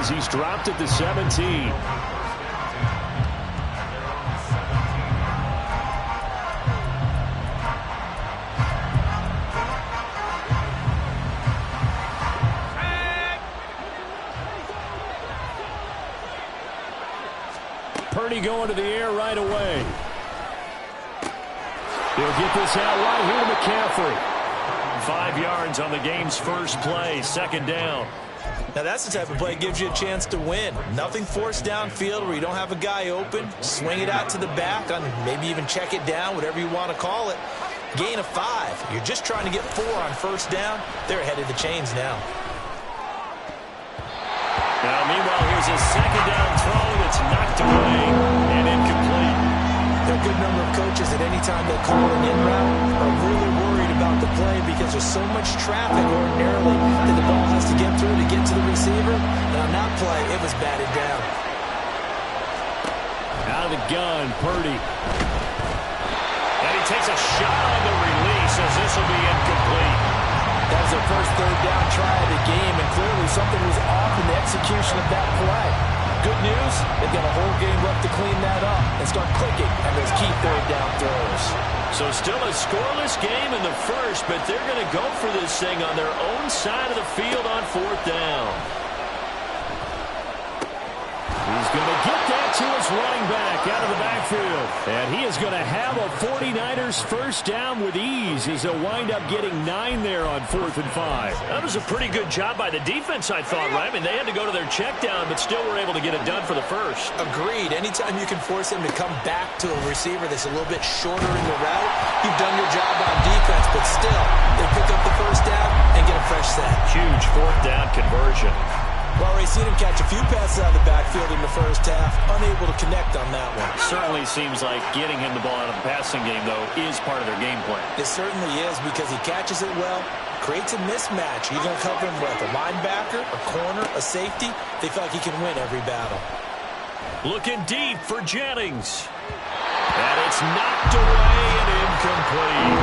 as he's dropped at the 17. Purdy going to the air right away. He'll get this out right here to McCaffrey. 5 yards on the game's first play, second down. Now that's the type of play that gives you a chance to win. Nothing forced downfield where you don't have a guy open. Swing it out to the back on maybe even check it down, whatever you want to call it. Gain of 5. You're just trying to get 4 on first down. They're ahead of the chains now. Now, meanwhile, here's a second down throw that's knocked away and incomplete. There are a good number of coaches at any time they call an in route are really worried about the play because there's so much traffic ordinarily that the ball has to get through to get to the receiver. And on that play, it was batted down. Out of the gun, Purdy. And he takes a shot on the release as this will be incomplete. That was their first third down try of the game, and clearly something was off in the execution of that play. Good news, they've got a whole game left to clean that up and start clicking on those key third down throws. So still a scoreless game in the first, but they're going to go for this thing on their own side of the field on fourth down. He's going to get that to his running back out of the backfield. And he is going to have a 49ers first down with ease as they'll wind up getting 9 there on 4th and 5. That was a pretty good job by the defense, I thought, right? I mean, they had to go to their check down, but still were able to get it done for the first. Agreed. Anytime you can force him to come back to a receiver that's a little bit shorter in the route, you've done your job on defense, but still, they pick up the first down and get a fresh set. Huge fourth down conversion. Well, we've seen him catch a few passes out of the backfield in the first half, unable to connect on that one. Certainly seems like getting him the ball out of the passing game, though, is part of their game plan. It certainly is because he catches it well, creates a mismatch. You're going to cover him with a linebacker, a corner, a safety. They feel like he can win every battle. Looking deep for Jennings. And it's knocked away and incomplete.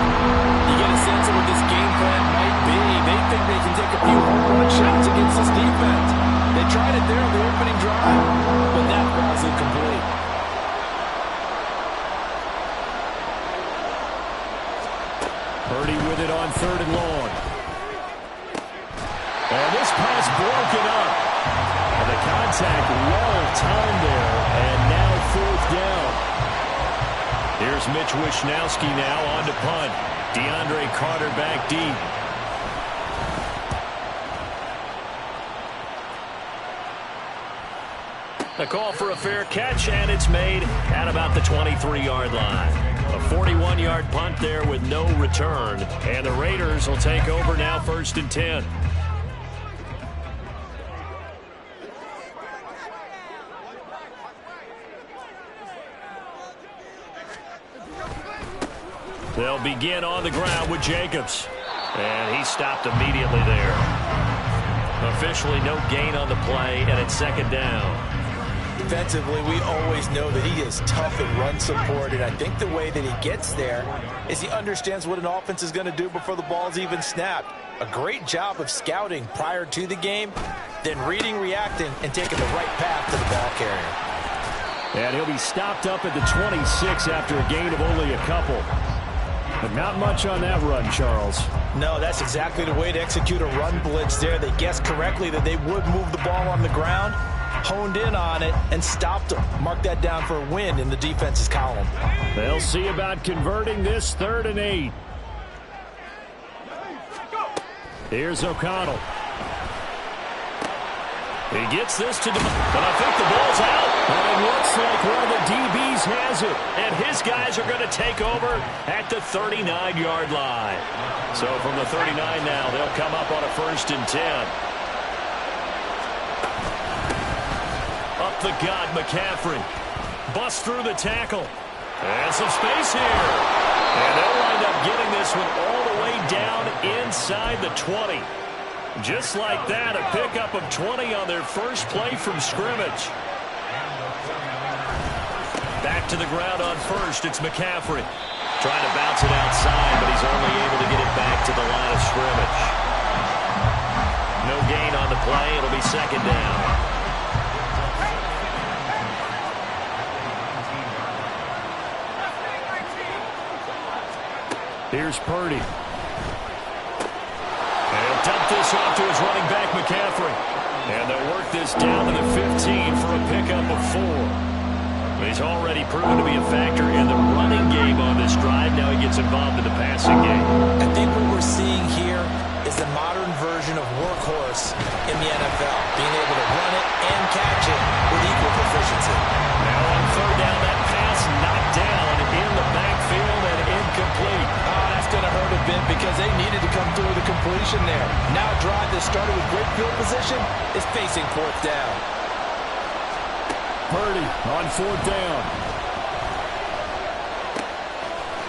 You get a sense of what this game plan might be. They think they can take a few home run shots against this defense. They tried it there on the opening drive, but that was incomplete. Purdy with it on 3rd and long. And this pass broken up. And the contact well timed there, and now 4th down. Here's Mitch Wishnowski now on to punt. DeAndre Carter back deep. A call for a fair catch, and it's made at about the 23-yard line. A 41-yard punt there with no return. And the Raiders will take over now 1st and 10. They'll begin on the ground with Jacobs. And he stopped immediately there. Officially no gain on the play, and it's 2nd down. Defensively, we always know that he is tough in run support, and I think the way that he gets there is he understands what an offense is going to do before the ball's even snapped. A great job of scouting prior to the game, then reading, reacting, and taking the right path to the ball carrier. And he'll be stopped up at the 26 after a gain of only a couple. But not much on that run, Charles. No, that's exactly the way to execute a run blitz there. They guessed correctly that they would move the ball on the ground, honed in on it, and stopped them. Mark that down for a win in the defense's column. They'll see about converting this 3rd and 8. Here's O'Connell. He gets this to but I think the ball's out. And it looks like one of the DBs has it. And his guys are going to take over at the 39-yard line. So from the 39 now, they'll come up on a 1st and 10. Up the gut, McCaffrey. Busts through the tackle. And some space here. And they'll wind up getting this one all the way down inside the 20. Just like that, a pickup of 20 on their first play from scrimmage. Back to the ground on 1st, it's McCaffrey. Trying to bounce it outside, but he's only able to get it back to the line of scrimmage. No gain on the play, it'll be 2nd down. Here's Purdy. And he'll dump this off to his running back, McCaffrey. And they'll work this down to the 15 for a pickup of 4. He's already proven to be a factor in the running game on this drive. Now he gets involved in the passing game. I think what we're seeing here is the modern version of workhorse in the NFL, being able to run it and catch it with equal proficiency. Now on third down, that pass knocked down in the backfield and incomplete. Oh, that's going to hurt a bit because they needed to come through with a completion there. Now a drive that started with great field position is facing fourth down. Purdy on fourth down.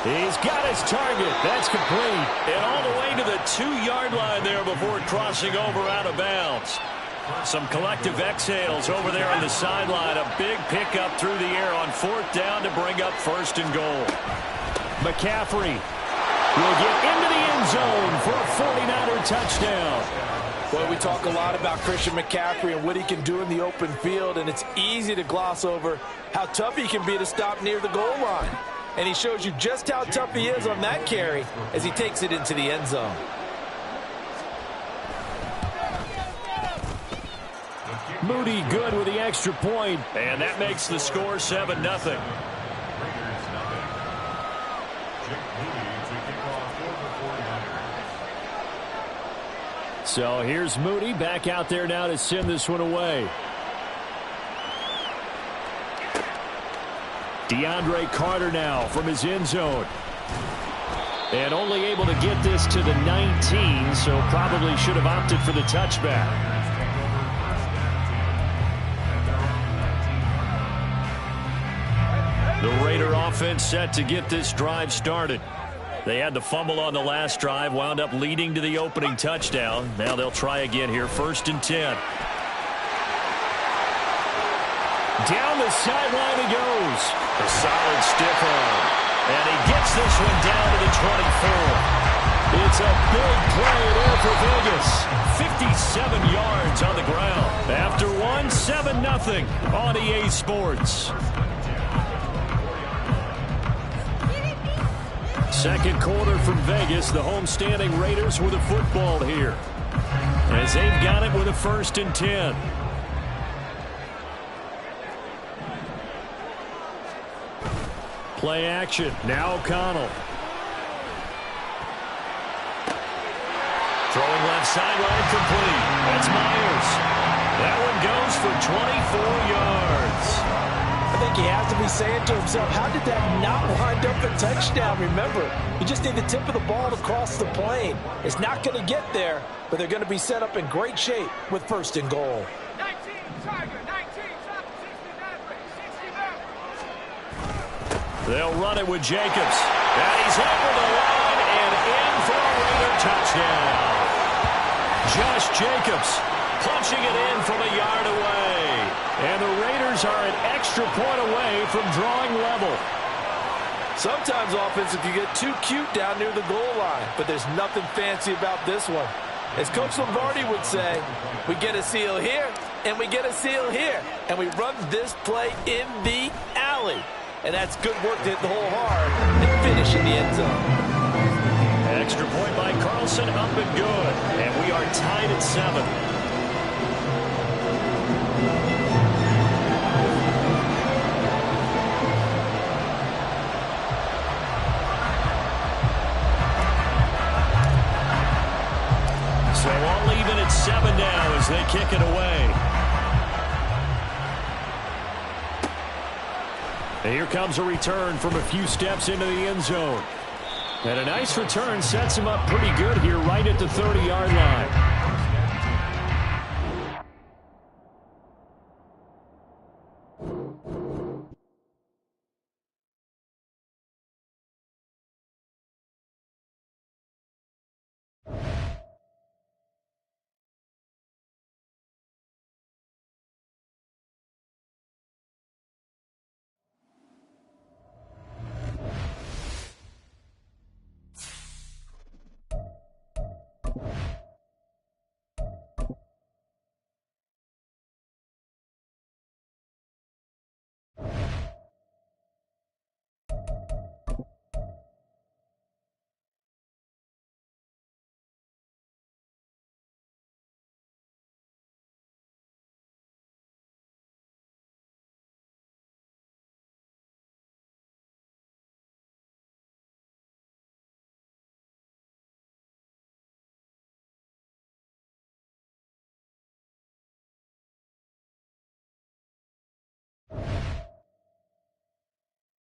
He's got his target. That's complete. And all the way to the 2-yard line there before crossing over out of bounds. Some collective exhales over there on the sideline. A big pickup through the air on fourth down to bring up first and goal. McCaffrey will get into the end zone for a 49er touchdown. Boy, we talk a lot about Christian McCaffrey and what he can do in the open field, and it's easy to gloss over how tough he can be to stop near the goal line. And he shows you just how tough he is on that carry as he takes it into the end zone. Moody good with the extra point, and that makes the score 7-0. So here's Moody back out there now to send this one away. DeAndre Carter now from his end zone. And only able to get this to the 19, so probably should have opted for the touchback. The Raider offense set to get this drive started. They had the fumble on the last drive, wound up leading to the opening touchdown. Now they'll try again here, 1st and 10. Down the sideline he goes. A solid stiff arm. And he gets this one down to the 24. It's a big play there for Vegas. 57 yards on the ground. After one, 7-0 on EA Sports. Second quarter from Vegas. The homestanding Raiders with a football here, as they've got it with a 1st and 10. Play action. Now O'Connell. Throwing left sideline complete. That's Myers. That one goes for 24 yards. I think he has to be saying to himself, how did that not wind up a touchdown? Remember, you just need the tip of the ball to cross the plane. It's not going to get there, but they're going to be set up in great shape with 1st and goal. 19, Tiger, 19, 69. They'll run it with Jacobs. And he's over the line and in for a Raider touchdown. Josh Jacobs punching it in from a yard away. And the Raiders are an extra point away from drawing level. Sometimes offense can get too cute down near the goal line, but there's nothing fancy about this one. As Coach Lombardi would say, we get a seal here, and we get a seal here, and we run this play in the alley. And that's good work to hit the hole hard and finish in the end zone. Extra point by Carlson, up and good. And we are tied at 7. So all even at 7 now as they kick it away. And here comes a return from a few steps into the end zone. And a nice return sets him up pretty good here right at the 30-yard line.